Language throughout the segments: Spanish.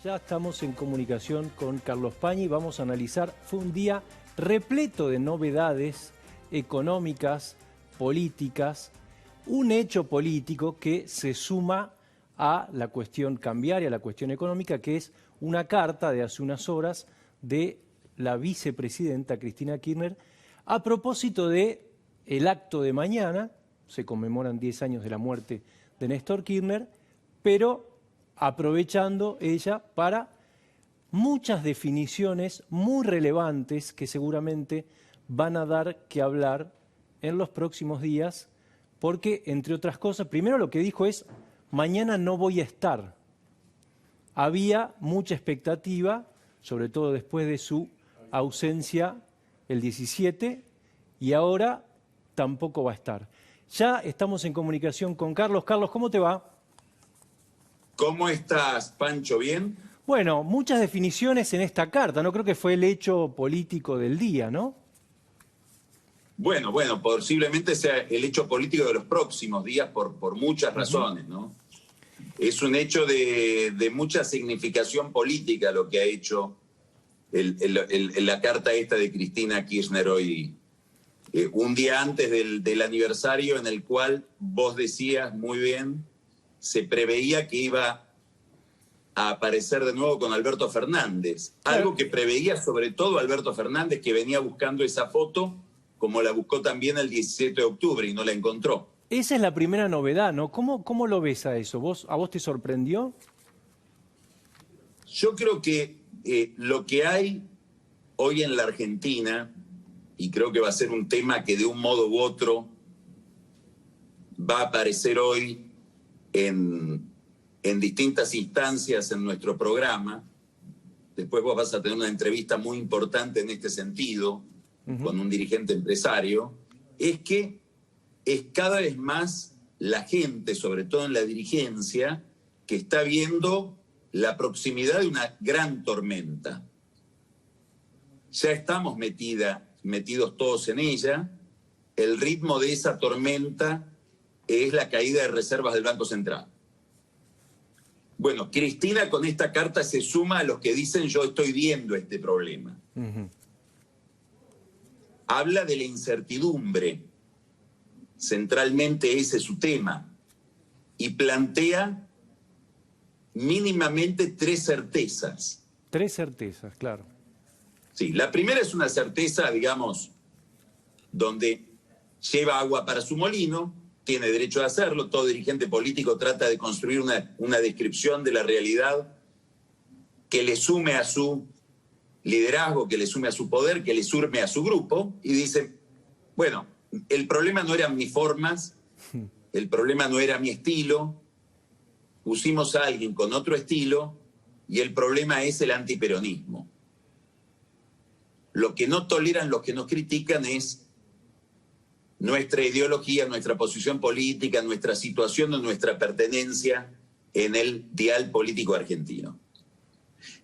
Ya estamos en comunicación con Carlos Pañi. Vamos a analizar, fue un día repleto de novedades económicas, políticas, un hecho político que se suma a la cuestión cambiaria, a la cuestión económica, que es una carta de hace unas horas de la vicepresidenta Cristina Kirchner a propósito de el acto de mañana. Se conmemoran 10 años de la muerte de Néstor Kirchner, pero aprovechando ella para muchas definiciones muy relevantes que seguramente van a dar que hablar en los próximos días, porque, entre otras cosas, primero lo que dijo es, mañana no voy a estar. Había mucha expectativa, sobre todo después de su ausencia el 17, y ahora tampoco va a estar. Ya estamos en comunicación con Carlos. Carlos, ¿cómo te va? ¿Cómo estás, Pancho? ¿Bien? Bueno, muchas definiciones en esta carta, ¿no? Creo que fue el hecho político del día, ¿no? Bueno, posiblemente sea el hecho político de los próximos días por muchas razones, ¿no? Es un hecho de mucha significación política lo que ha hecho la carta esta de Cristina Kirchner hoy, un día antes del aniversario en el cual vos decías muy bien, se preveía que iba a aparecer de nuevo con Alberto Fernández. Algo que preveía sobre todo Alberto Fernández, que venía buscando esa foto, como la buscó también el 17 de octubre y no la encontró. Esa es la primera novedad, ¿no? ¿Cómo lo ves a eso? ¿A vos te sorprendió? Yo creo que lo que hay hoy en la Argentina, y creo que va a ser un tema que de un modo u otro va a aparecer hoy en distintas instancias en nuestro programa. Después vos vas a tener una entrevista muy importante en este sentido con un dirigente empresario, es que es cada vez más la gente, sobre todo en la dirigencia, que está viendo la proximidad de una gran tormenta. Ya estamos metidos todos en ella. El ritmo de esa tormenta es la caída de reservas del Banco Central. Bueno, Cristina con esta carta se suma a los que dicen yo estoy viendo este problema. Habla de la incertidumbre, centralmente ese es su tema, y plantea mínimamente tres certezas. Tres certezas, claro. Sí, la primera es una certeza, digamos, donde lleva agua para su molino, tiene derecho a hacerlo, todo dirigente político trata de construir una descripción de la realidad que le sume a su liderazgo, que le sume a su poder, que le sume a su grupo, y dice, bueno, el problema no eran mis formas, el problema no era mi estilo, pusimos a alguien con otro estilo, y el problema es el antiperonismo. Lo que no toleran, los que nos critican es nuestra ideología, nuestra posición política, nuestra situación o nuestra pertenencia en el dial político argentino.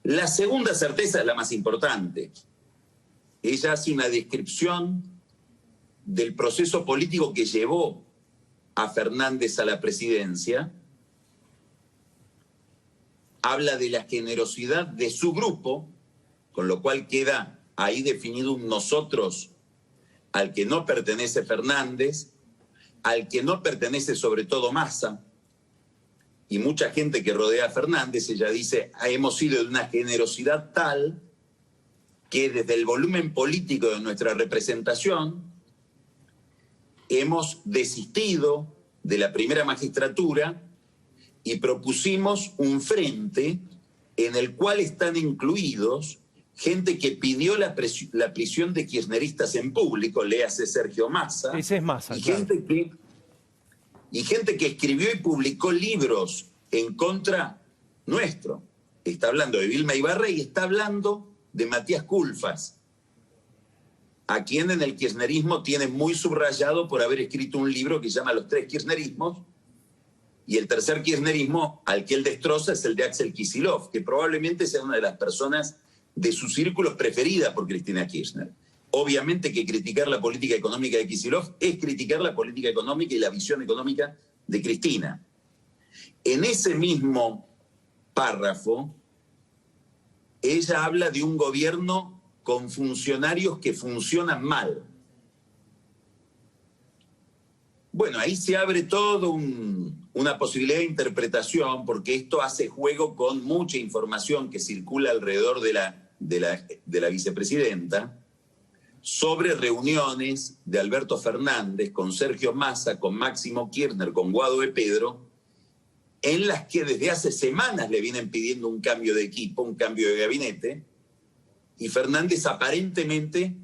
La segunda certeza es la más importante. Ella hace una descripción del proceso político que llevó a Fernández a la presidencia. Habla de la generosidad de su grupo, con lo cual queda ahí definido un nosotros al que no pertenece Fernández, al que no pertenece sobre todo Massa, y mucha gente que rodea a Fernández. Ella dice, hemos sido de una generosidad tal que desde el volumen político de nuestra representación hemos desistido de la primera magistratura y propusimos un frente en el cual están incluidos gente que pidió la prisión de kirchneristas en público, léase Sergio Massa. Ese es Massa, y claro. Gente que escribió y publicó libros en contra nuestro. Está hablando de Vilma Ibarra y está hablando de Matías Culfas, a quien en el kirchnerismo tiene muy subrayado por haber escrito un libro que se llama Los Tres Kirchnerismos, y el tercer kirchnerismo al que él destroza es el de Axel Kicillof, que probablemente sea una de las personas de sus círculos preferida por Cristina Kirchner. Obviamente que criticar la política económica de Kicillof es criticar la política económica y la visión económica de Cristina. En ese mismo párrafo, ella habla de un gobierno con funcionarios que funcionan mal. Bueno, ahí se abre todo una posibilidad de interpretación, porque esto hace juego con mucha información que circula alrededor de la vicepresidenta sobre reuniones de Alberto Fernández con Sergio Massa, con Máximo Kirchner, con Guado de Pedro, en las que desde hace semanas le vienen pidiendo un cambio de equipo, un cambio de gabinete, y Fernández aparentemente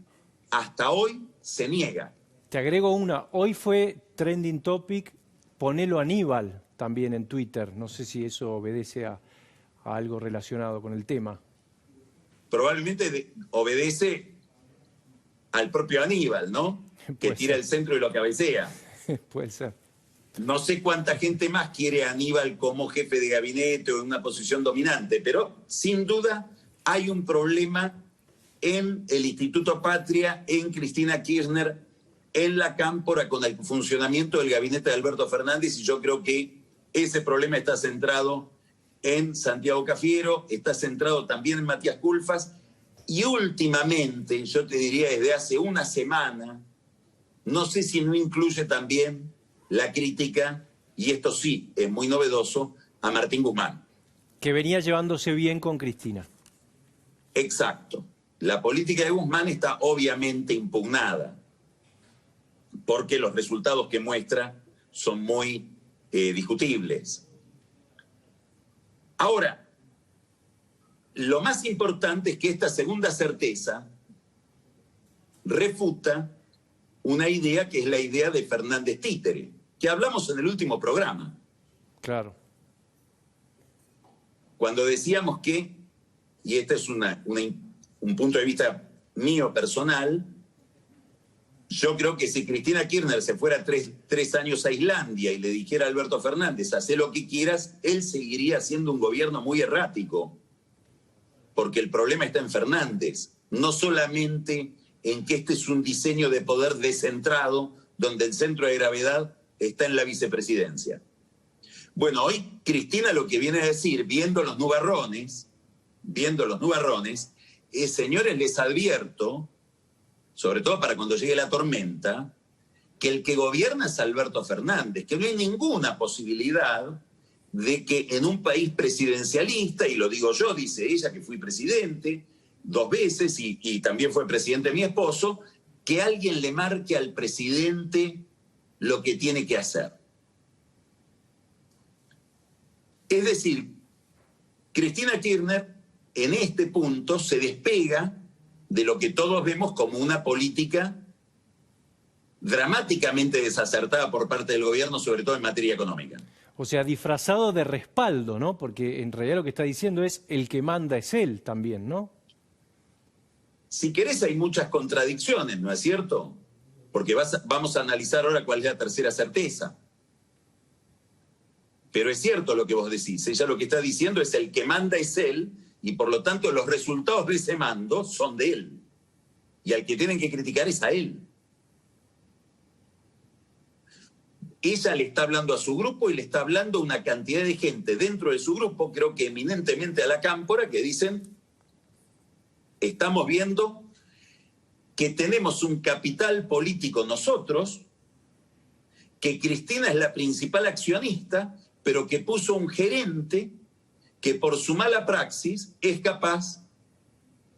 hasta hoy se niega. Te agrego una, hoy fue trending topic, ponelo Aníbal también en Twitter, no sé si eso obedece a algo relacionado con el tema. Probablemente obedece al propio Aníbal, ¿no? Que tira el centro y lo cabecea. Puede ser. No sé cuánta gente más quiere a Aníbal como jefe de gabinete o en una posición dominante, pero sin duda hay un problema en el Instituto Patria, en Cristina Kirchner, en la Cámpora con el funcionamiento del gabinete de Alberto Fernández, y yo creo que ese problema está centrado en Santiago Cafiero, está centrado también en Matías Culfas, y últimamente, yo te diría desde hace una semana, no sé si no incluye también la crítica, y esto sí es muy novedoso, a Martín Guzmán. Que venía llevándose bien con Cristina. Exacto. La política de Guzmán está obviamente impugnada, porque los resultados que muestra son muy discutibles. Ahora, lo más importante es que esta segunda certeza refuta una idea que es la idea de Fernández Títere, que hablamos en el último programa. Claro. Cuando decíamos que, y este es un punto de vista mío personal, yo creo que si Cristina Kirchner se fuera tres años a Islandia y le dijera a Alberto Fernández, hacé lo que quieras, él seguiría siendo un gobierno muy errático, porque el problema está en Fernández, no solamente en que este es un diseño de poder descentrado, donde el centro de gravedad está en la vicepresidencia. Bueno, hoy Cristina lo que viene a decir, viendo los nubarrones, señores, les advierto, sobre todo para cuando llegue la tormenta, que el que gobierna es Alberto Fernández, que no hay ninguna posibilidad de que en un país presidencialista, y lo digo yo, dice ella, que fui presidente 2 veces y también fue presidente mi esposo, que alguien le marque al presidente lo que tiene que hacer. Es decir, Cristina Kirchner en este punto se despega de lo que todos vemos como una política dramáticamente desacertada por parte del gobierno, sobre todo en materia económica. O sea, disfrazado de respaldo, ¿no? Porque en realidad lo que está diciendo es el que manda es él también, ¿no? Si querés, hay muchas contradicciones, ¿no es cierto? Porque vamos a analizar ahora cuál es la tercera certeza. Pero es cierto lo que vos decís. Ella lo que está diciendo es el que manda es él, y por lo tanto los resultados de ese mando son de él. Y al que tienen que criticar es a él. Ella le está hablando a su grupo y le está hablando a una cantidad de gente dentro de su grupo, creo que eminentemente a la Cámpora, que dicen, estamos viendo que tenemos un capital político nosotros, que Cristina es la principal accionista, pero que puso un gerente que por su mala praxis es capaz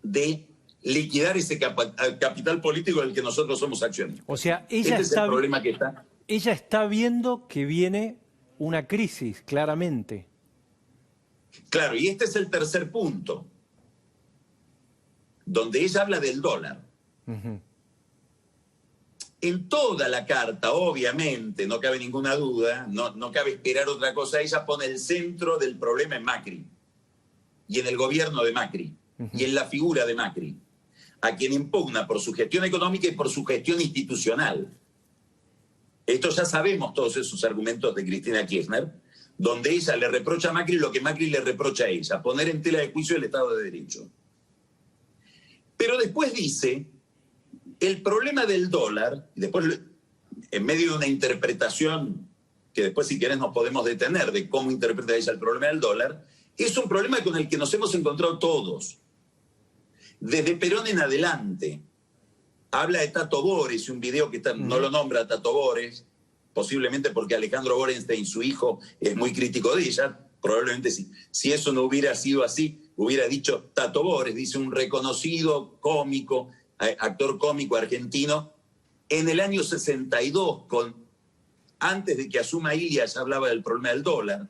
de liquidar ese capital político del que nosotros somos accionistas. O sea, ella es el problema que está. Ella está viendo que viene una crisis, claramente. Claro, y este es el tercer punto, donde ella habla del dólar. Uh-huh. En toda la carta, obviamente, no cabe ninguna duda, no cabe esperar otra cosa, ella pone el centro del problema en Macri, y en el gobierno de Macri, uh-huh, y en la figura de Macri, a quien impugna por su gestión económica y por su gestión institucional. Esto ya sabemos, todos esos argumentos de Cristina Kirchner, donde ella le reprocha a Macri lo que Macri le reprocha a ella, poner en tela de juicio el Estado de Derecho. Pero después dice, el problema del dólar, y después en medio de una interpretación que después si querés nos podemos detener de cómo interpreta ella el problema del dólar, es un problema con el que nos hemos encontrado todos. Desde Perón en adelante. Habla de Tato Bores, un video que no lo nombra a Tato Bores, posiblemente porque Alejandro Borenstein, su hijo, es muy crítico de ella. Probablemente si eso no hubiera sido así, hubiera dicho Tato Bores, dice un reconocido cómico, actor cómico argentino, en el año 62, antes de que asuma Ilia, ya hablaba del problema del dólar.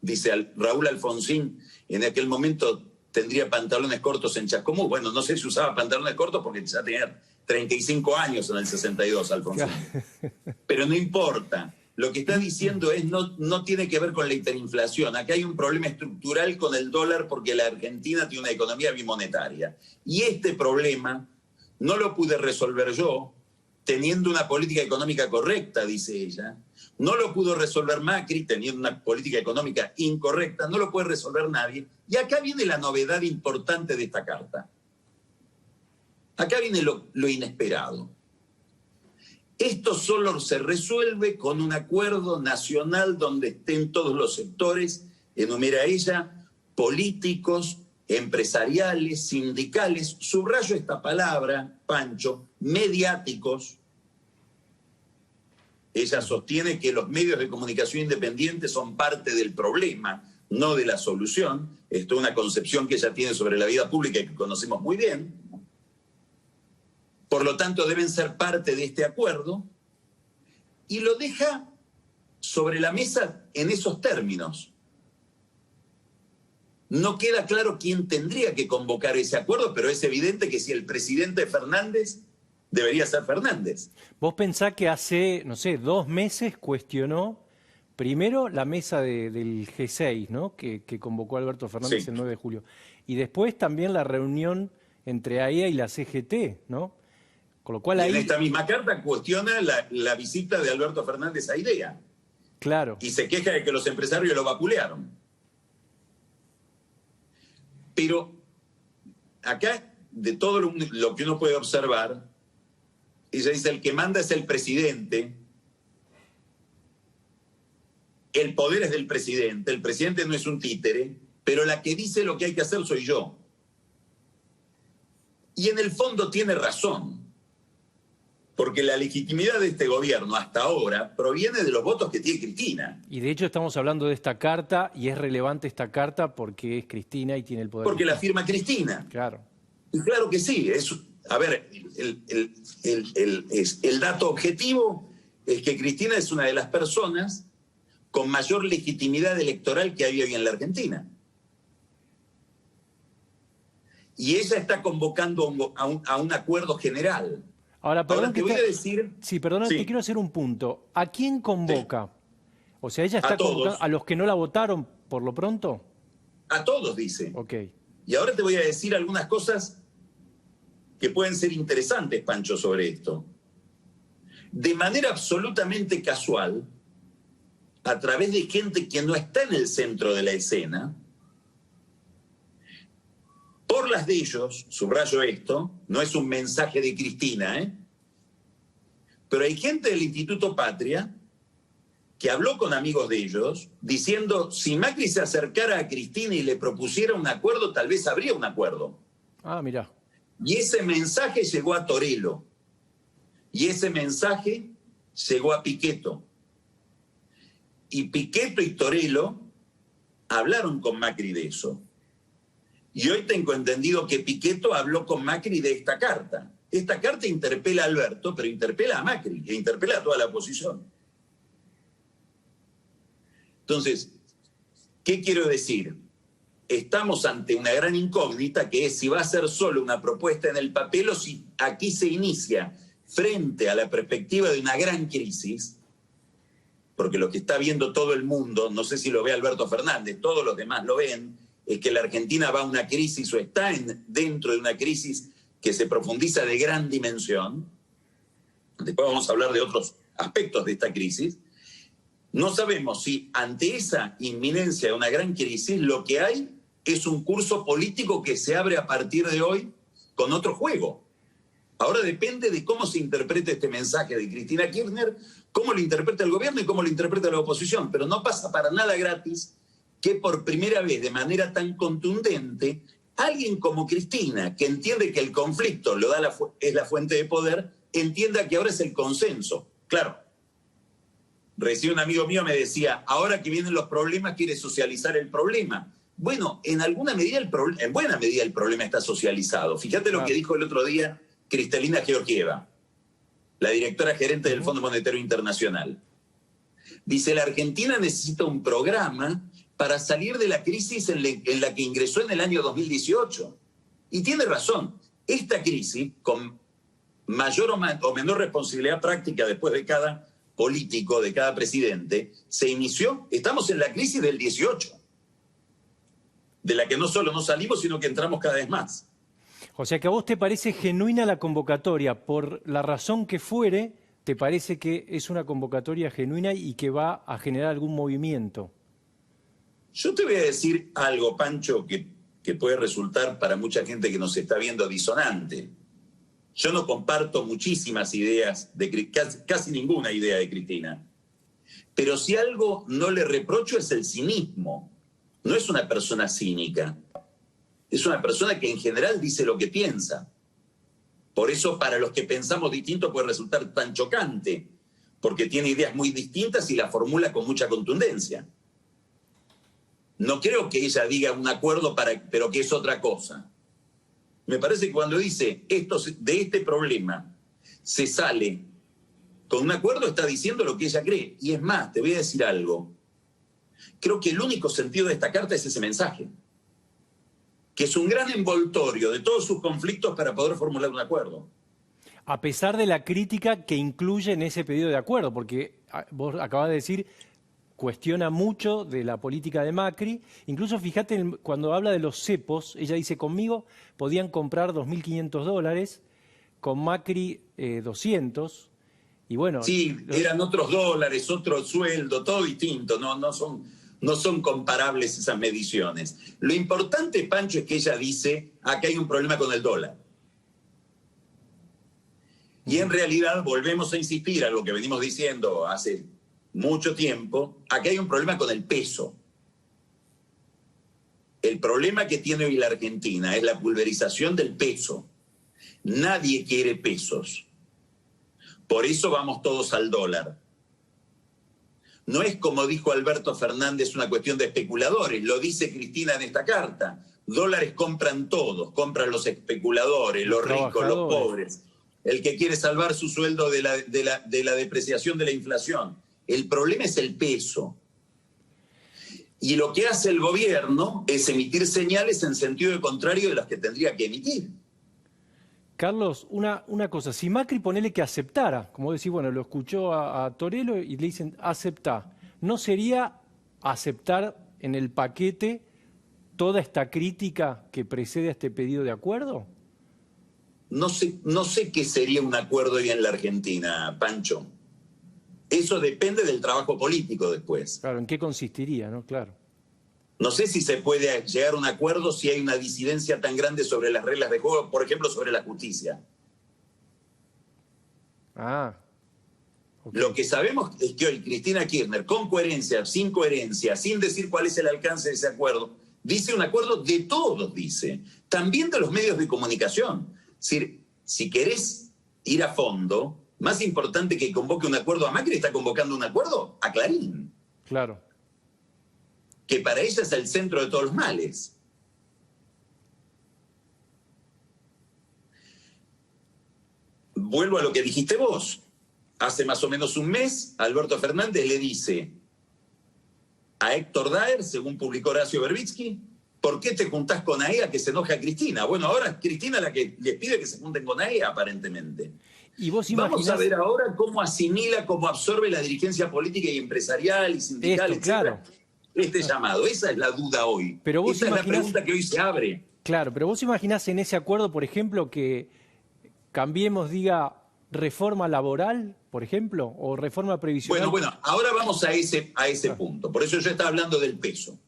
Dice Raúl Alfonsín, en aquel momento tendría pantalones cortos en Chascomús. Bueno, no sé si usaba pantalones cortos porque ya tenía 35 años en el 62, Alfonsín. Pero no importa. Lo que está diciendo es no tiene que ver con la hiperinflación. Acá hay un problema estructural con el dólar porque la Argentina tiene una economía bimonetaria. Y este problema no lo pude resolver yo teniendo una política económica correcta, dice ella. No lo pudo resolver Macri teniendo una política económica incorrecta. No lo puede resolver nadie. Y acá viene la novedad importante de esta carta. Acá viene lo inesperado. Esto solo se resuelve con un acuerdo nacional donde estén todos los sectores, enumera ella, políticos, empresariales, sindicales, subrayo esta palabra, Pancho, mediáticos. Ella sostiene que los medios de comunicación independientes son parte del problema, no de la solución. Esto es una concepción que ella tiene sobre la vida pública y que conocemos muy bien. Por lo tanto, deben ser parte de este acuerdo y lo deja sobre la mesa en esos términos. No queda claro quién tendría que convocar ese acuerdo, pero es evidente que si el presidente es Fernández, debería ser Fernández. Vos pensás que hace, no sé, 2 meses cuestionó primero la mesa del G6, ¿no? Que convocó Alberto Fernández el 9 de julio. Y después también la reunión entre AIA y la CGT, ¿no? Con lo cual ahí... En esta misma carta cuestiona la visita de Alberto Fernández a IDEA. Claro. Y se queja de que los empresarios lo vapulearon. Pero acá, de todo lo que uno puede observar, ella dice, el que manda es el presidente, el poder es del presidente, el presidente no es un títere, pero la que dice lo que hay que hacer soy yo. Y en el fondo tiene razón. Porque la legitimidad de este gobierno hasta ahora proviene de los votos que tiene Cristina. Y de hecho estamos hablando de esta carta y es relevante esta carta porque es Cristina y tiene el poder. Porque la firma Cristina. Claro. Y claro que sí. A ver, el dato objetivo es que Cristina es una de las personas con mayor legitimidad electoral que hay hoy en la Argentina. Y ella está convocando a un acuerdo general. Ahora te voy a decir... Sí, perdona, te quiero hacer un punto. ¿A quién convoca? Sí. O sea, ella está convocando a los que no la votaron por lo pronto. A todos, dice. Ok. Y ahora te voy a decir algunas cosas que pueden ser interesantes, Pancho, sobre esto. De manera absolutamente casual, a través de gente que no está en el centro de la escena, por las de ellos, subrayo esto, no es un mensaje de Cristina, pero hay gente del Instituto Patria que habló con amigos de ellos diciendo, si Macri se acercara a Cristina y le propusiera un acuerdo, tal vez habría un acuerdo. Ah, mirá. Y ese mensaje llegó a Torello. Y ese mensaje llegó a Pichetto. Y Pichetto y Torello hablaron con Macri de eso. Y hoy tengo entendido que Pichetto habló con Macri de esta carta. Esta carta interpela a Alberto, pero interpela a Macri, e interpela a toda la oposición. Entonces, ¿qué quiero decir? Estamos ante una gran incógnita que es si va a ser solo una propuesta en el papel o si aquí se inicia frente a la perspectiva de una gran crisis, porque lo que está viendo todo el mundo, no sé si lo ve Alberto Fernández, todos los demás lo ven, es que la Argentina va a una crisis o está dentro de una crisis que se profundiza de gran dimensión. Después vamos a hablar de otros aspectos de esta crisis. No sabemos si ante esa inminencia de una gran crisis lo que hay es un curso político que se abre a partir de hoy con otro juego. Ahora depende de cómo se interprete este mensaje de Cristina Kirchner, cómo lo interpreta el gobierno y cómo lo interpreta la oposición. Pero no pasa para nada gratis que por primera vez, de manera tan contundente, alguien como Cristina, que entiende que el conflicto es la fuente de poder, entienda que ahora es el consenso. Claro, recién un amigo mío me decía, ahora que vienen los problemas, quiere socializar el problema. Bueno, en buena medida el problema está socializado. Fíjate lo que dijo el otro día Kristalina Georgieva, la directora gerente del Fondo Monetario Internacional. Dice, la Argentina necesita un programa para salir de la crisis en la que ingresó en el año 2018. Y tiene razón. Esta crisis, con mayor o menor responsabilidad práctica después de cada político, de cada presidente, se inició, estamos en la crisis del 18, de la que no solo no salimos, sino que entramos cada vez más. O sea que a vos te parece genuina la convocatoria, por la razón que fuere, ¿te parece que es una convocatoria genuina y que va a generar algún movimiento? Yo te voy a decir algo, Pancho, que puede resultar para mucha gente que nos está viendo disonante. Yo no comparto muchísimas ideas, casi ninguna idea de Cristina. Pero si algo no le reprocho es el cinismo. No es una persona cínica. Es una persona que en general dice lo que piensa. Por eso para los que pensamos distinto puede resultar tan chocante, porque tiene ideas muy distintas y las formula con mucha contundencia. No creo que ella diga un acuerdo, pero que es otra cosa. Me parece que cuando dice de este problema se sale con un acuerdo, está diciendo lo que ella cree. Y es más, te voy a decir algo. Creo que el único sentido de esta carta es ese mensaje, que es un gran envoltorio de todos sus conflictos para poder formular un acuerdo. A pesar de la crítica que incluye en ese pedido de acuerdo, porque vos acabas de decir, cuestiona mucho de la política de Macri. Incluso fíjate, cuando habla de los cepos, ella dice, conmigo podían comprar $2.500, con Macri 200, y bueno... Sí, eran otros dólares, otro sueldo, todo distinto, no son comparables esas mediciones. Lo importante, Pancho, es que ella dice, acá hay un problema con el dólar. Y en realidad volvemos a insistir a lo que venimos diciendo hace mucho tiempo, acá hay un problema con el peso. El problema que tiene hoy la Argentina es la pulverización del peso. Nadie quiere pesos. Por eso vamos todos al dólar. No es como dijo Alberto Fernández una cuestión de especuladores, lo dice Cristina en esta carta. Dólares compran todos, compran los especuladores, los ricos, los pobres. El que quiere salvar su sueldo de la depreciación de la inflación. El problema es el peso. Y lo que hace el gobierno es emitir señales en sentido contrario de las que tendría que emitir. Carlos, una cosa, si Macri ponele que aceptara, como decís, bueno, lo escuchó a Torello y le dicen aceptá, ¿no sería aceptar en el paquete toda esta crítica que precede a este pedido de acuerdo? No sé qué sería un acuerdo hoy en la Argentina, Pancho. Eso depende del trabajo político después. Claro, ¿en qué consistiría, no? Claro. No sé si se puede llegar a un acuerdo si hay una disidencia tan grande sobre las reglas de juego, por ejemplo, sobre la justicia. Okay. Lo que sabemos es que hoy Cristina Kirchner, con coherencia, sin decir cuál es el alcance de ese acuerdo, dice un acuerdo de todos, dice. También de los medios de comunicación. Es decir, si querés ir a fondo, más importante que convoque un acuerdo a Macri, está convocando un acuerdo a Clarín. Claro. Que para ella es el centro de todos los males. Vuelvo a lo que dijiste vos. Hace más o menos un mes, Alberto Fernández le dice a Héctor Daer, según publicó Horacio Berbitsky, ¿por qué te juntás con AEA que se enoja a Cristina? Bueno, ahora es Cristina la que les pide que se junten con AEA, aparentemente. ¿Y vos Vamos a ver ahora cómo asimila, cómo absorbe la dirigencia política y empresarial y sindical, etc. Claro. Este llamado. Esa es la duda hoy. Pero vos Esa es la pregunta que hoy se abre. Claro, pero vos imaginás en ese acuerdo, por ejemplo, que Cambiemos diga reforma laboral, por ejemplo, o reforma previsional. Bueno, ahora vamos a ese punto. Por eso yo estaba hablando del peso.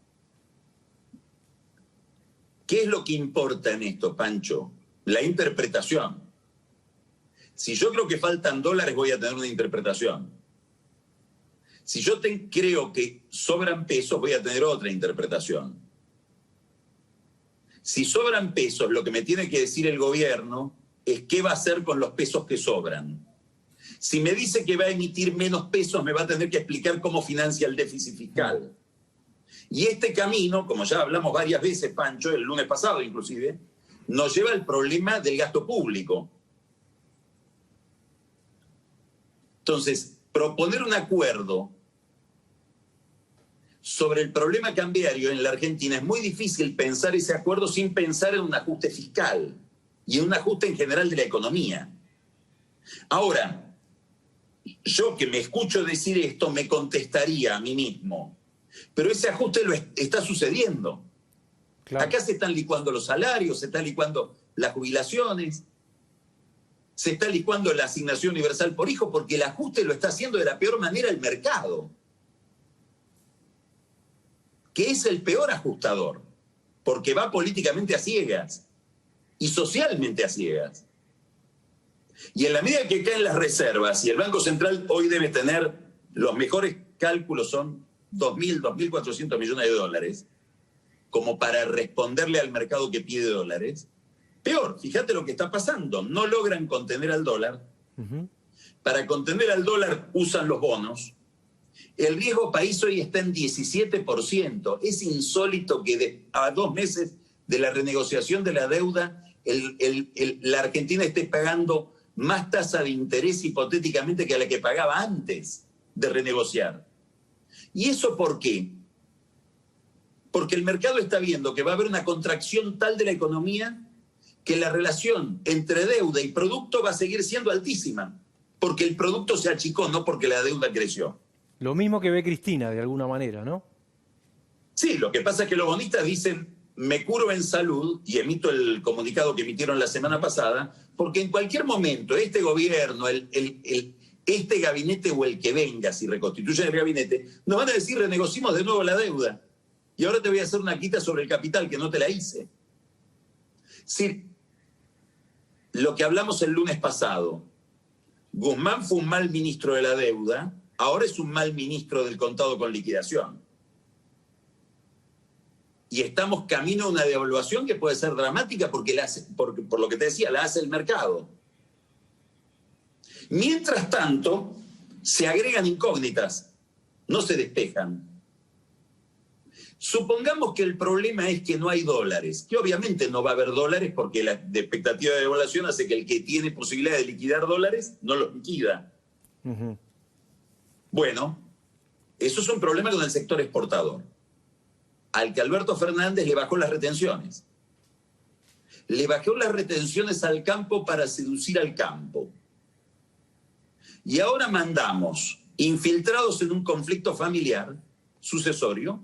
¿Qué es lo que importa en esto, Pancho? La interpretación. Si yo creo que faltan dólares, voy a tener una interpretación. Si yo creo que sobran pesos, voy a tener otra interpretación. Si sobran pesos, lo que me tiene que decir el gobierno es qué va a hacer con los pesos que sobran. Si me dice que va a emitir menos pesos, me va a tener que explicar cómo financia el déficit fiscal. Y este camino, como ya hablamos varias veces, Pancho, el lunes pasado inclusive, nos lleva al problema del gasto público. Entonces, proponer un acuerdo sobre el problema cambiario en la Argentina es muy difícil pensar ese acuerdo sin pensar en un ajuste fiscal y en un ajuste en general de la economía. Ahora, yo que me escucho decir esto me contestaría a mí mismo, pero ese ajuste está sucediendo. Claro. Acá se están licuando los salarios, se están licuando las jubilaciones, se está licuando la asignación universal por hijo, porque el ajuste lo está haciendo de la peor manera el mercado, que es el peor ajustador, porque va políticamente a ciegas y socialmente a ciegas. Y en la medida que caen las reservas, y el Banco Central hoy debe tener, los mejores cálculos son 2.000, 2.400 millones de dólares, como para responderle al mercado que pide dólares. Peor, fíjate lo que está pasando, no logran contener al dólar. Para contener al dólar usan los bonos. El riesgo país hoy está en 17%. Es insólito que a 2 meses de la renegociación de la deuda, la Argentina esté pagando más tasa de interés hipotéticamente que a la que pagaba antes de renegociar. ¿Y eso por qué? Porque el mercado está viendo que va a haber una contracción tal de la economía que la relación entre deuda y producto va a seguir siendo altísima, porque el producto se achicó, no porque la deuda creció. Lo mismo que ve Cristina, de alguna manera, ¿no? Sí, lo que pasa es que los bonistas dicen, me curo en salud, y emito el comunicado que emitieron la semana pasada, porque en cualquier momento este gobierno, este gabinete o el que venga, si reconstituyen el gabinete, nos van a decir, renegociemos de nuevo la deuda, y ahora te voy a hacer una quita sobre el capital que no te la hice. Sí, lo que hablamos el lunes pasado, Guzmán fue un mal ministro de la deuda, ahora es un mal ministro del contado con liquidación. Y estamos camino a una devaluación que puede ser dramática porque por lo que te decía, la hace el mercado. Mientras tanto, se agregan incógnitas, no se despejan. Supongamos que el problema es que no hay dólares, que obviamente no va a haber dólares porque la expectativa de devaluación hace que el que tiene posibilidad de liquidar dólares no los liquida. Bueno, eso es un problema con el sector exportador, al que Alberto Fernández le bajó las retenciones. Le bajó las retenciones al campo para seducir al campo. Y ahora mandamos, infiltrados en un conflicto familiar sucesorio,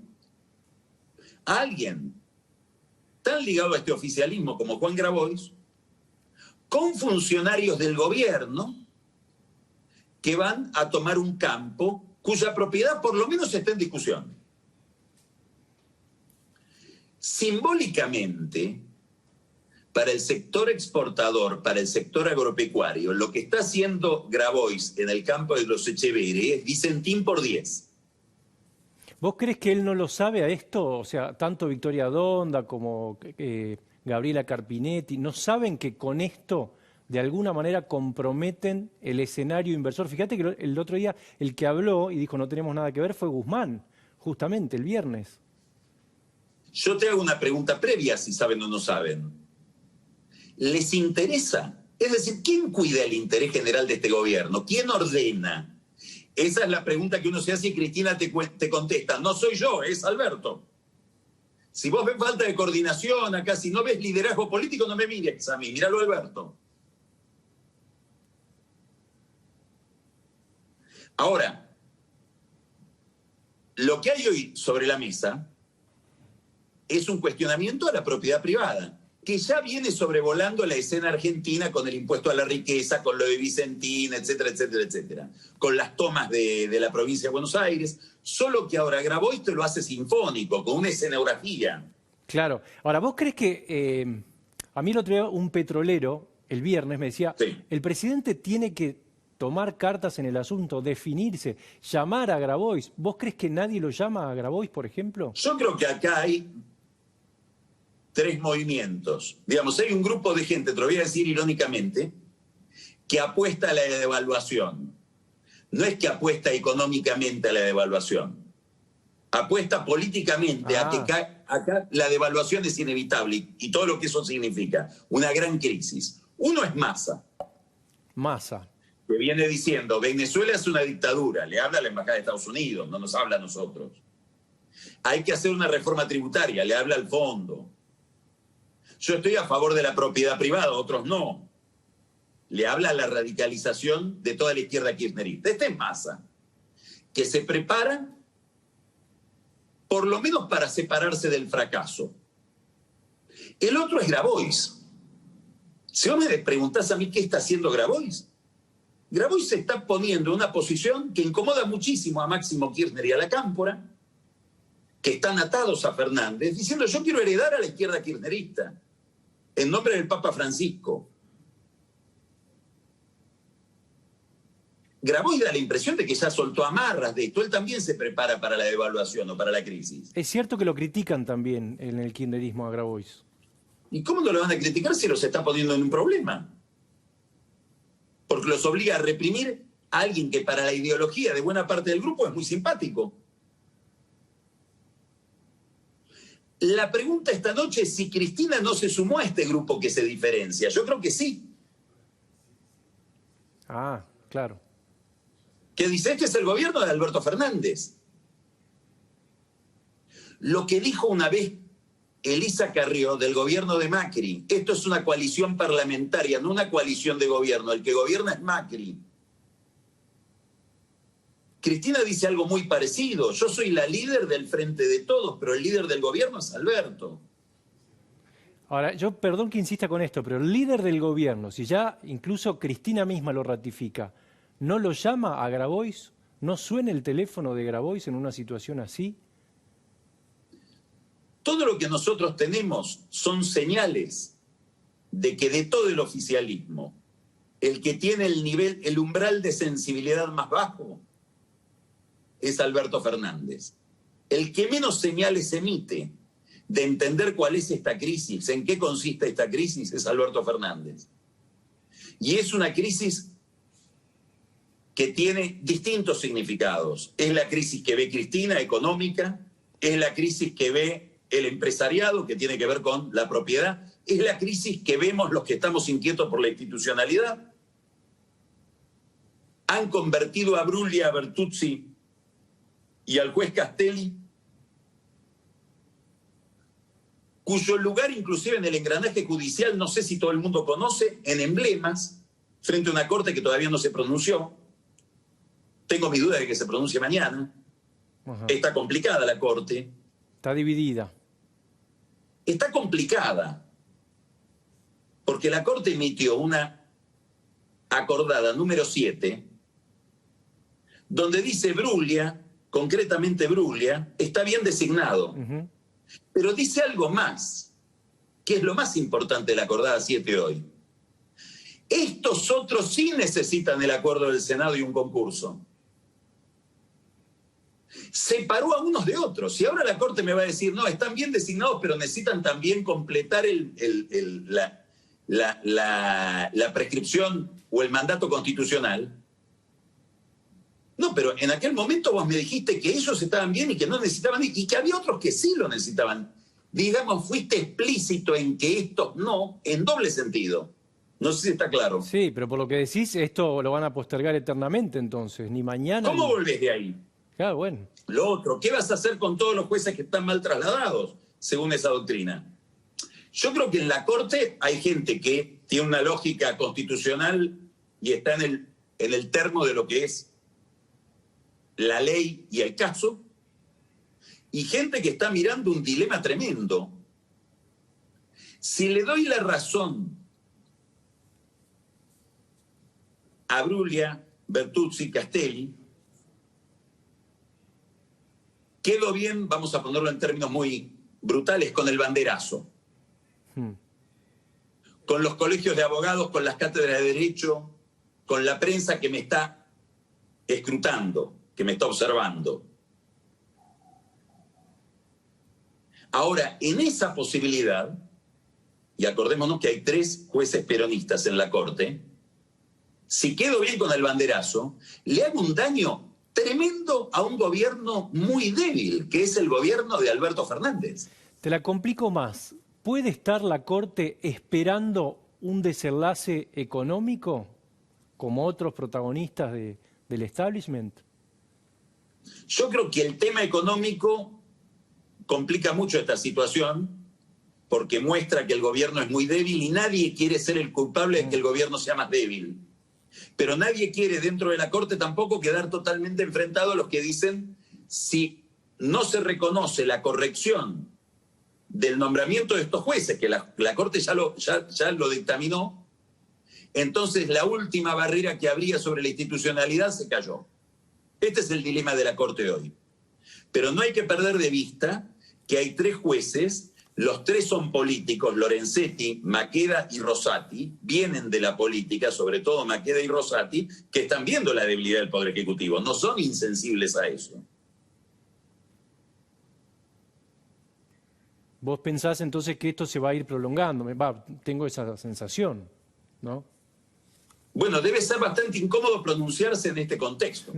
a alguien tan ligado a este oficialismo como Juan Grabois, con funcionarios del gobierno que van a tomar un campo cuya propiedad por lo menos está en discusión. Simbólicamente, para el sector exportador, para el sector agropecuario, lo que está haciendo Grabois en el campo de los Echeverri es Vicentín por 10. ¿Vos crees que él no lo sabe a esto? O sea, tanto Victoria Donda como Gabriela Carpinetti, ¿no saben que con esto de alguna manera comprometen el escenario inversor? Fíjate que el otro día el que habló y dijo no tenemos nada que ver fue Guzmán, justamente el viernes. Yo te hago una pregunta previa, si saben o no saben. ¿Les interesa? Es decir, ¿quién cuida el interés general de este gobierno? ¿Quién ordena? Esa es la pregunta que uno se hace y Cristina te contesta. No soy yo, es Alberto. Si vos ves falta de coordinación acá, si no ves liderazgo político, no me mires a mí, míralo a Alberto. Ahora, lo que hay hoy sobre la mesa es un cuestionamiento a la propiedad privada, que ya viene sobrevolando la escena argentina con el impuesto a la riqueza, con lo de Vicentín, etcétera, etcétera, etcétera, con las tomas de la provincia de Buenos Aires, solo que ahora Grabois te lo hace sinfónico, con una escenografía. Claro. Ahora, ¿vos crees que a mí el otro día un petrolero, el viernes, me decía, sí, el presidente tiene que tomar cartas en el asunto, definirse, llamar a Grabois? ¿Vos crees que nadie lo llama a Grabois, por ejemplo? Yo creo que acá hay tres movimientos. Digamos, hay un grupo de gente, te lo voy a decir irónicamente, que apuesta a la devaluación. No es que apuesta económicamente a la devaluación. Apuesta políticamente a que acá la devaluación es inevitable y todo lo que eso significa. Una gran crisis. Uno es Massa. Massa. Que viene diciendo, Venezuela es una dictadura. Le habla a la Embajada de Estados Unidos, no nos habla a nosotros. Hay que hacer una reforma tributaria, le habla al fondo. Yo estoy a favor de la propiedad privada, otros no. Le habla a la radicalización de toda la izquierda kirchnerista. Este es Massa, que se prepara por lo menos para separarse del fracaso. El otro es Grabois. Si vos me preguntás a mí qué está haciendo Grabois, Grabois se está poniendo en una posición que incomoda muchísimo a Máximo Kirchner y a la Cámpora, que están atados a Fernández, diciendo yo quiero heredar a la izquierda kirchnerista en nombre del Papa Francisco. Grabois da la impresión de que ya soltó amarras de esto. Él también se prepara para la devaluación o para la crisis. Es cierto que lo critican también en el kirchnerismo a Grabois. ¿Y cómo no lo van a criticar si los está poniendo en un problema? Porque los obliga a reprimir a alguien que para la ideología de buena parte del grupo es muy simpático. La pregunta esta noche es si Cristina no se sumó a este grupo que se diferencia. Yo creo que sí. Ah, claro. Que dice, este es el gobierno de Alberto Fernández. Lo que dijo una vez Elisa Carrió del gobierno de Macri, esto es una coalición parlamentaria, no una coalición de gobierno, el que gobierna es Macri. Cristina dice algo muy parecido, yo soy la líder del Frente de Todos, pero el líder del gobierno es Alberto. Ahora, yo perdón que insista con esto, pero el líder del gobierno, si ya incluso Cristina misma lo ratifica, ¿no lo llama a Grabois? ¿No suena el teléfono de Grabois en una situación así? Todo lo que nosotros tenemos son señales de que de todo el oficialismo, el que tiene el umbral de sensibilidad más bajo es Alberto Fernández. El que menos señales emite de entender cuál es esta crisis, en qué consiste esta crisis, es Alberto Fernández. Y es una crisis que tiene distintos significados. Es la crisis que ve Cristina, económica, es la crisis que ve el empresariado, que tiene que ver con la propiedad, es la crisis que vemos los que estamos inquietos por la institucionalidad. Han convertido a Bruglia, a Bertuzzi y al juez Castelli, cuyo lugar inclusive en el engranaje judicial, no sé si todo el mundo conoce, en emblemas, frente a una corte que todavía no se pronunció. Tengo mi duda de que se pronuncie mañana. Ajá. Está complicada la corte. Está dividida. Está complicada, porque la corte emitió una acordada número 7, donde dice Bruglia, concretamente Bruglia, está bien designado. Pero dice algo más, que es lo más importante de la acordada 7 hoy. Estos otros sí necesitan el acuerdo del Senado y un concurso. Separó a unos de otros. Y ahora la Corte me va a decir, no, están bien designados, pero necesitan también completar la prescripción o el mandato constitucional. No, pero en aquel momento vos me dijiste que ellos estaban bien y que no necesitaban, y que había otros que sí lo necesitaban. Digamos, fuiste explícito en que estos no, en doble sentido. No sé si está claro. Sí, pero por lo que decís, esto lo van a postergar eternamente entonces, ni mañana. ¿Cómo volvés de ahí? Claro, bueno. Lo otro, ¿qué vas a hacer con todos los jueces que están mal trasladados, según esa doctrina? Yo creo que en la Corte hay gente que tiene una lógica constitucional y está en el termo de lo que es la ley y el caso, y gente que está mirando un dilema tremendo. Si le doy la razón a Bruglia, Bertuzzi, Castelli, quedo bien, vamos a ponerlo en términos muy brutales, con el banderazo. Con los colegios de abogados, con las cátedras de Derecho, con la prensa que me está escrutando, que me está observando. Ahora, en esa posibilidad, y acordémonos que hay 3 jueces peronistas en la Corte, si quedo bien con el banderazo, le hago un daño tremendo a un gobierno muy débil, que es el gobierno de Alberto Fernández. Te la complico más. ¿Puede estar la Corte esperando un desenlace económico como otros protagonistas del establishment? Yo creo que el tema económico complica mucho esta situación porque muestra que el gobierno es muy débil y nadie quiere ser el culpable de que el gobierno sea más débil. Pero nadie quiere dentro de la Corte tampoco quedar totalmente enfrentado a los que dicen si no se reconoce la corrección del nombramiento de estos jueces, que la Corte ya lo dictaminó, entonces la última barrera que habría sobre la institucionalidad se cayó. Este es el dilema de la Corte hoy. Pero no hay que perder de vista que hay 3 jueces, los 3 son políticos, Lorenzetti, Maqueda y Rosati, vienen de la política, sobre todo Maqueda y Rosati, que están viendo la debilidad del Poder Ejecutivo, no son insensibles a eso. ¿Vos pensás entonces que esto se va a ir prolongando? Tengo esa sensación, ¿no? Bueno, debe ser bastante incómodo pronunciarse en este contexto.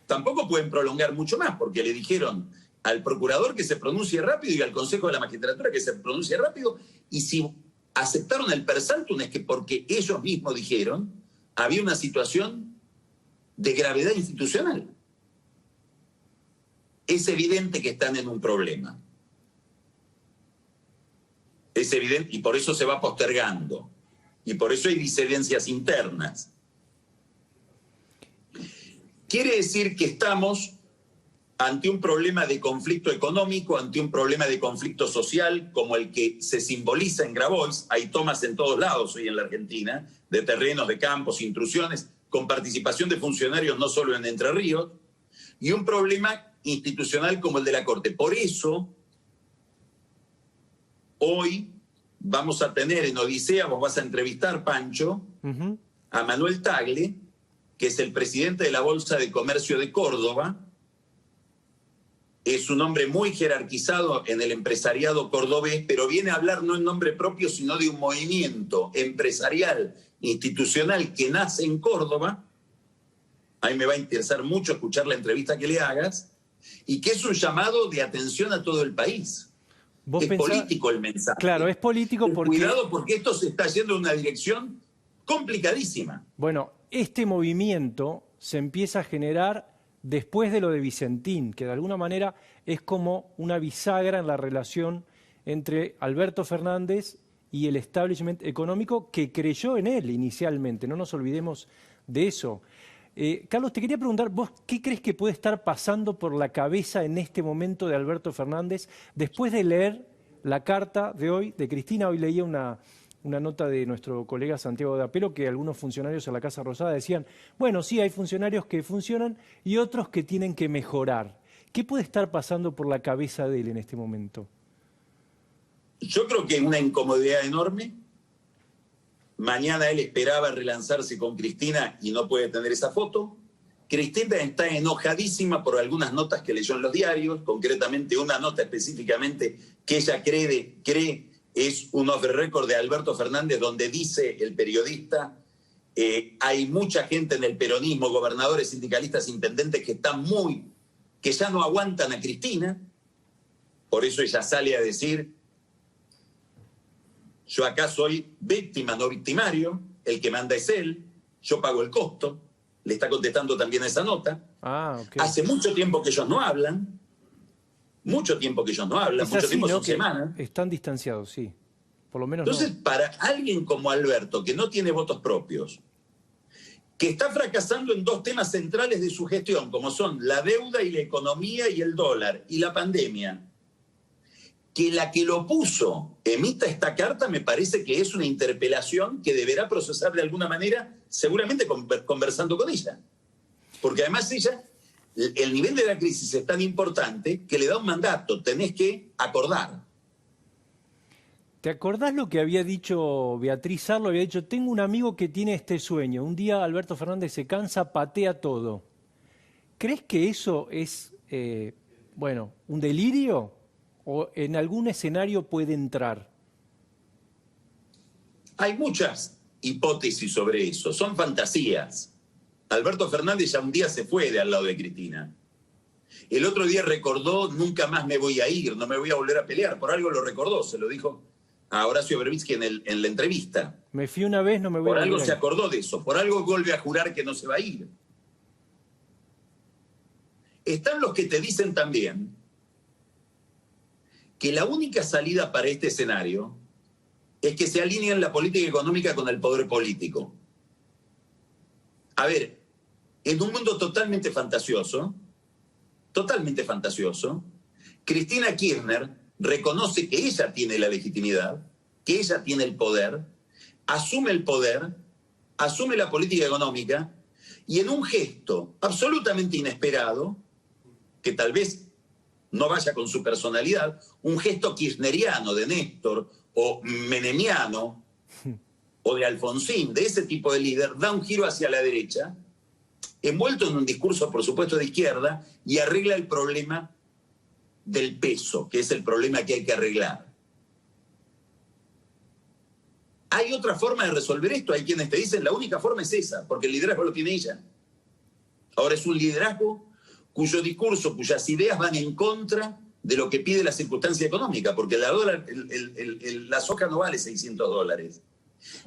Tampoco pueden prolongar mucho más, porque le dijeron al procurador que se pronuncie rápido y al Consejo de la Magistratura que se pronuncie rápido, y si aceptaron el per saltum es que porque ellos mismos dijeron había una situación de gravedad institucional. Es evidente que están en un problema. Es evidente, y por eso se va postergando. Y por eso hay disidencias internas. Quiere decir que estamos ante un problema de conflicto económico, ante un problema de conflicto social, como el que se simboliza en Grabois. Hay tomas en todos lados hoy en la Argentina, de terrenos, de campos, intrusiones, con participación de funcionarios no solo en Entre Ríos, y un problema institucional como el de la Corte. Por eso, hoy vamos a tener en Odisea, vos vas a entrevistar, Pancho, a Manuel Tagle, que es el presidente de la Bolsa de Comercio de Córdoba. Es un hombre muy jerarquizado en el empresariado cordobés, pero viene a hablar no en nombre propio, sino de un movimiento empresarial, institucional, que nace en Córdoba. A mí me va a interesar mucho escuchar la entrevista que le hagas, y que es un llamado de atención a todo el país. Es político el mensaje. Claro, es político porque... Cuidado, porque esto se está yendo en una dirección complicadísima. Bueno, este movimiento se empieza a generar después de lo de Vicentín, que de alguna manera es como una bisagra en la relación entre Alberto Fernández y el establishment económico que creyó en él inicialmente. No nos olvidemos de eso. Carlos, te quería preguntar, ¿vos qué crees que puede estar pasando por la cabeza en este momento de Alberto Fernández después de leer la carta de hoy de Cristina? Hoy leía una nota de nuestro colega Santiago de Apelo que algunos funcionarios en la Casa Rosada decían, bueno, sí, hay funcionarios que funcionan y otros que tienen que mejorar. ¿Qué puede estar pasando por la cabeza de él en este momento? Yo creo que una incomodidad enorme. Mañana él esperaba relanzarse con Cristina y no puede tener esa foto. Cristina está enojadísima por algunas notas que leyó en los diarios, concretamente una nota específicamente que ella cree es un off the record de Alberto Fernández, donde dice el periodista, hay mucha gente en el peronismo, gobernadores, sindicalistas, intendentes, que ya no aguantan a Cristina. Por eso ella sale a decir, yo acá soy víctima, no victimario, el que manda es él, yo pago el costo. Le está contestando también a esa nota. Okay. Hace mucho tiempo que ellos no hablan, mucho tiempo son semanas. Están distanciados, sí. Por lo menos entonces, para alguien como Alberto, que no tiene votos propios, que está fracasando en 2 temas centrales de su gestión, como son la deuda y la economía y el dólar y la pandemia, que la que lo puso emita esta carta, me parece que es una interpelación que deberá procesar de alguna manera, seguramente conversando con ella. Porque además ella, el nivel de la crisis es tan importante que le da un mandato, tenés que acordar. ¿Te acordás lo que había dicho Beatriz Arlo? Había dicho, tengo un amigo que tiene este sueño. Un día Alberto Fernández se cansa, patea todo. ¿Crees que eso es, un delirio? ¿O en algún escenario puede entrar? Hay muchas hipótesis sobre eso, son fantasías. Alberto Fernández ya un día se fue de al lado de Cristina. El otro día recordó, nunca más me voy a ir, no me voy a volver a pelear. Por algo lo recordó, se lo dijo a Horacio Berbitsky en la entrevista. Me fui una vez, no me voy a Por volver algo a ir. se acordó de eso, por algo vuelve a jurar que no se va a ir. Están los que te dicen también que la única salida para este escenario es que se alineen la política económica con el poder político. A ver, en un mundo totalmente fantasioso, Cristina Kirchner reconoce que ella tiene la legitimidad, que ella tiene el poder, asume la política económica y en un gesto absolutamente inesperado, que tal vez no vaya con su personalidad, un gesto kirchneriano de Néstor o menemiano o de Alfonsín, de ese tipo de líder, da un giro hacia la derecha, envuelto en un discurso, por supuesto, de izquierda, y arregla el problema del peso, que es el problema que hay que arreglar. Hay otra forma de resolver esto, hay quienes te dicen la única forma es esa, porque el liderazgo lo tiene ella. Ahora es un liderazgo cuyo discurso, cuyas ideas van en contra de lo que pide la circunstancia económica, porque la soja no vale $600.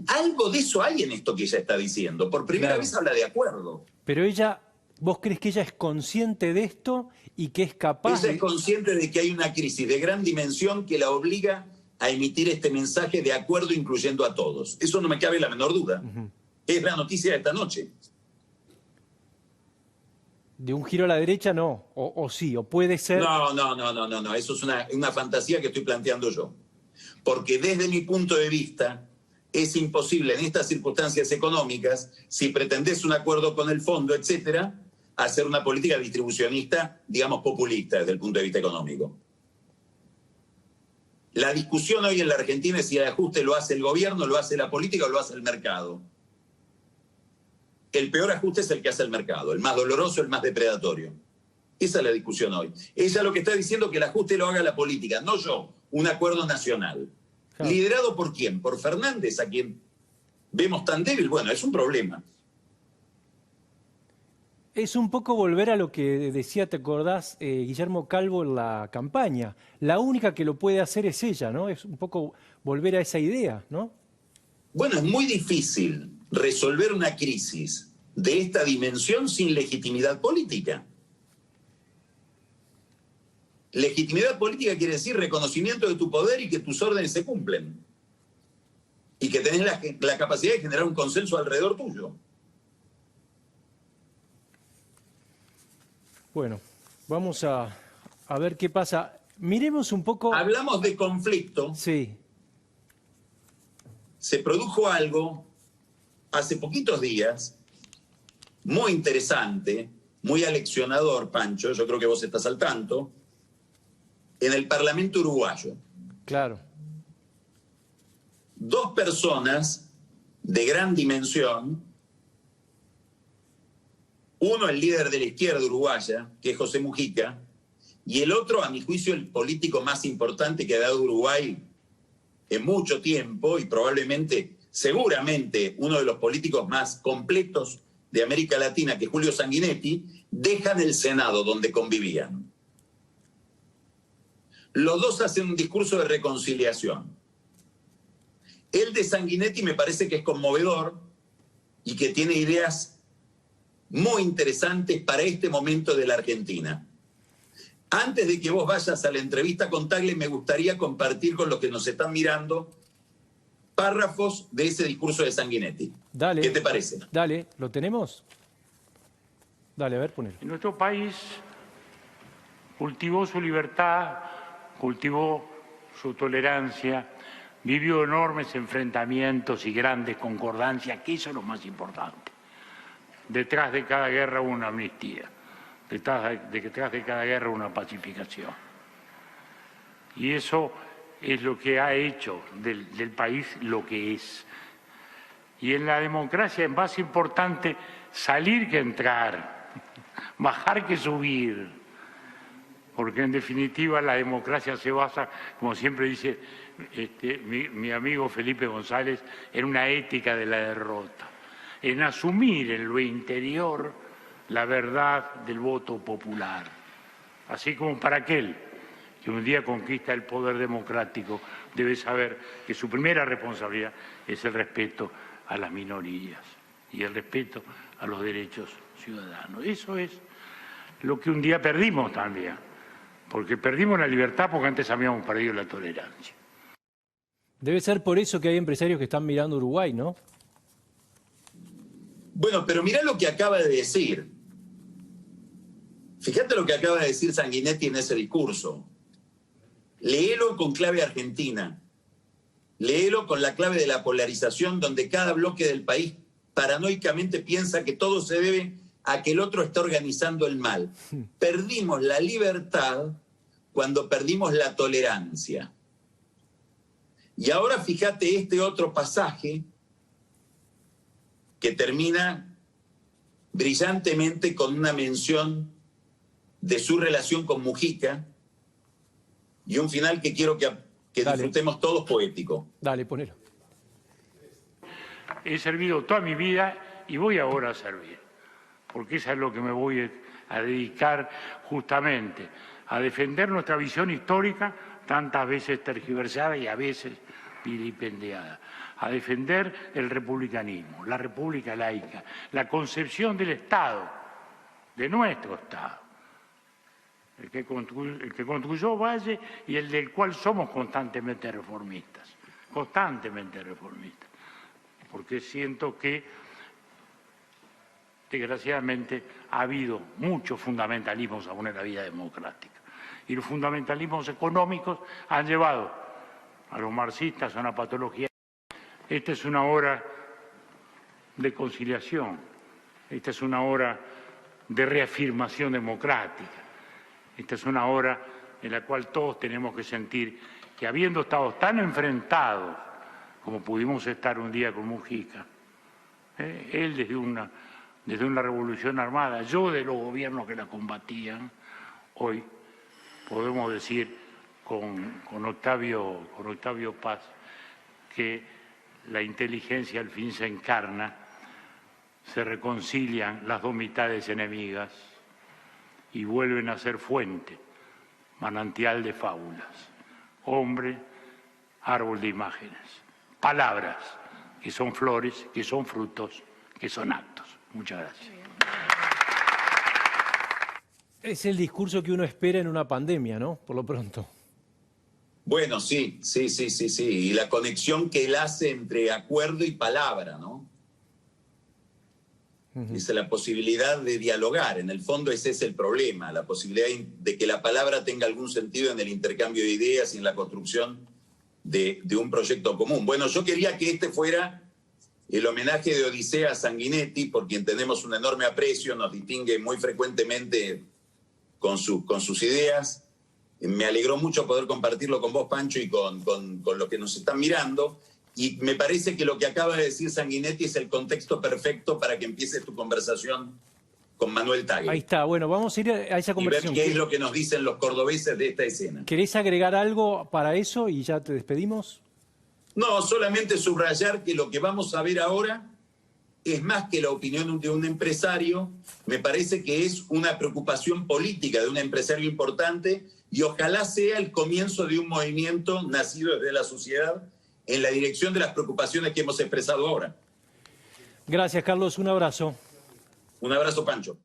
Algo de eso hay en esto que ella está diciendo. Por primera vez habla de acuerdo. Pero ella, ¿vos crees que ella es consciente de esto y que es capaz Ella es consciente de que hay una crisis de gran dimensión que la obliga a emitir este mensaje de acuerdo incluyendo a todos? Eso no me cabe la menor duda. Es la noticia de esta noche. De un giro a la derecha no, o sí, o puede ser... No, eso es una fantasía que estoy planteando yo. Porque desde mi punto de vista es imposible en estas circunstancias económicas, si pretendés un acuerdo con el fondo, etcétera, hacer una política distribucionista, digamos, populista desde el punto de vista económico. La discusión hoy en la Argentina es si el ajuste lo hace el gobierno, lo hace la política o lo hace el mercado. El peor ajuste es el que hace el mercado, el más doloroso, el más depredatorio. Esa es la discusión hoy. Ella lo que está diciendo es que el ajuste lo haga la política, no yo, un acuerdo nacional. Claro. ¿Liderado por quién? ¿Por Fernández, a quien vemos tan débil? Bueno, es un problema. Es un poco volver a lo que decía, ¿te acordás, Guillermo Calvo en la campaña? La única que lo puede hacer es ella, ¿no? Es un poco volver a esa idea, ¿no? Bueno, es muy difícil resolver una crisis de esta dimensión sin legitimidad política. Legitimidad política quiere decir reconocimiento de tu poder y que tus órdenes se cumplen. Y que tenés la capacidad de generar un consenso alrededor tuyo. Bueno, vamos a ver qué pasa. Miremos un poco... Hablamos de conflicto. Sí. Se produjo algo hace poquitos días, muy interesante, muy aleccionador, Pancho, yo creo que vos estás al tanto, en el Parlamento uruguayo. Claro. Dos personas de gran dimensión, uno el líder de la izquierda uruguaya, que es José Mujica, y el otro, a mi juicio, el político más importante que ha dado Uruguay en mucho tiempo y probablemente, seguramente, uno de los políticos más completos de América Latina, que es Julio Sanguinetti, dejan el Senado donde convivían. Los dos hacen un discurso de reconciliación. El de Sanguinetti me parece que es conmovedor y que tiene ideas muy interesantes para este momento de la Argentina. Antes de que vos vayas a la entrevista con Tagle, me gustaría compartir con los que nos están mirando párrafos de ese discurso de Sanguinetti. Dale. ¿Qué te parece? Dale, ¿lo tenemos? Dale, a ver, ponelo. Nuestro país cultivó su libertad, cultivó su tolerancia, vivió enormes enfrentamientos y grandes concordancias, que eso es lo más importante. Detrás de cada guerra hubo una amnistía. Detrás de cada guerra una pacificación. Y eso es lo que ha hecho del país lo que es. Y en la democracia es más importante salir que entrar, bajar que subir. porque en definitiva la democracia se basa, como siempre dice mi amigo Felipe González, en una ética de la derrota, en asumir en lo interior la verdad del voto popular. Así como para aquel que un día conquista el poder democrático, debe saber que su primera responsabilidad es el respeto a las minorías y el respeto a los derechos ciudadanos. Eso es lo que un día perdimos también, porque perdimos la libertad porque antes habíamos perdido la tolerancia. Debe ser por eso que hay empresarios que están mirando Uruguay, ¿no? Bueno, pero mirá lo que acaba de decir. Fíjate lo que acaba de decir Sanguinetti en ese discurso. Léelo con clave argentina. Léelo con la clave de la polarización, donde cada bloque del país paranoicamente piensa que todo se debe a que el otro está organizando el mal. Perdimos la libertad cuando perdimos la tolerancia. Y ahora fíjate este otro pasaje que termina brillantemente con una mención de su relación con Mujica y un final que quiero que disfrutemos todos, poético. Dale, ponelo. He servido toda mi vida y voy ahora a servir, porque eso es lo que me voy a dedicar justamente, a defender nuestra visión histórica, tantas veces tergiversada y a veces vilipendiada, a defender el republicanismo, la república laica, la concepción del Estado, de nuestro Estado, el que construyó Valle y el del cual somos constantemente reformistas, porque siento que desgraciadamente ha habido muchos fundamentalismos aún en la vida democrática y los fundamentalismos económicos han llevado a los marxistas a una patología. Esta es una hora de conciliación, esta es una hora de reafirmación democrática, esta es una hora en la cual todos tenemos que sentir que habiendo estado tan enfrentados como pudimos estar un día con Mujica, él desde una revolución armada, yo de los gobiernos que la combatían, hoy podemos decir con Octavio Paz que la inteligencia al fin se encarna, se reconcilian las dos mitades enemigas y vuelven a ser fuente, manantial de fábulas, hombre, árbol de imágenes, palabras que son flores, que son frutos, que son actos. Muchas gracias. Es el discurso que uno espera en una pandemia, ¿no? Por lo pronto. Bueno, sí. Y la conexión que él hace entre acuerdo y palabra, ¿no? Dice la posibilidad de dialogar. En el fondo ese es el problema, la posibilidad de que la palabra tenga algún sentido en el intercambio de ideas y en la construcción de un proyecto común. Bueno, yo quería que este fuera el homenaje de Odisea a Sanguinetti, por quien tenemos un enorme aprecio, nos distingue muy frecuentemente con sus ideas. Me alegró mucho poder compartirlo con vos, Pancho, y con los que nos están mirando. Y me parece que lo que acaba de decir Sanguinetti es el contexto perfecto para que empieces tu conversación con Manuel Tagle. Ahí está, bueno, vamos a ir a esa conversación. Y ver qué es lo que nos dicen los cordobeses de esta escena. ¿Querés agregar algo para eso y ya te despedimos? No, solamente subrayar que lo que vamos a ver ahora es más que la opinión de un empresario, me parece que es una preocupación política de un empresario importante y ojalá sea el comienzo de un movimiento nacido desde la sociedad en la dirección de las preocupaciones que hemos expresado ahora. Gracias, Carlos. Un abrazo. Un abrazo, Pancho.